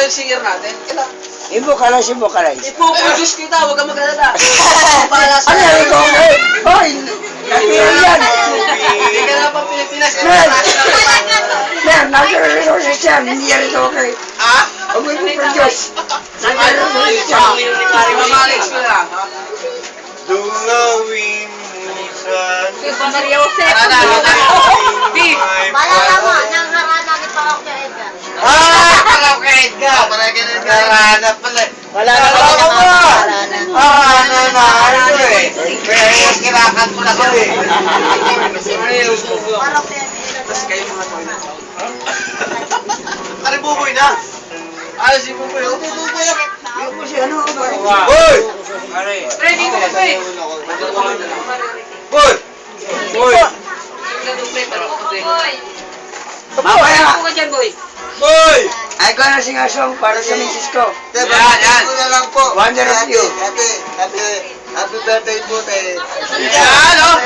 yung singer natin. Ibukaray, ibukaray. Ipo-produce kita, huwag kang mag-alala. Para sa... Ano yan ito? Hoy! Natira yan! Hindi ka na pa Pilipinas. Yan, nasa-resources yan. Hindi yan ito okay. Ha? Huwag mo ipo-produce. Nasa-resources yan. Mamanage ko lang. Dungawin minsan. Maria Jose. Malala mo, nang harana ni Parokya Edgar. Parang kay Edgar. Parang kay Edgar. Nahanap pala. Wala na Wala pala ka na. ba? Harana. Ano eh. Kaya yung kirakan mo na ko eh. Parokya Edgar. Tapos kayo mga toy na. Ano buboy na? Ayos si Buboy. Yung kasi ano ba? Boy! Ready ko pa eh. Boy! Boy! Mamaya! Ako ka dyan, boy. Boy! Ay ko na singasong para sa misis ko. Yan, yan. Na lang po. Wonder of you. Happy birthday po tayo. Yan, oh.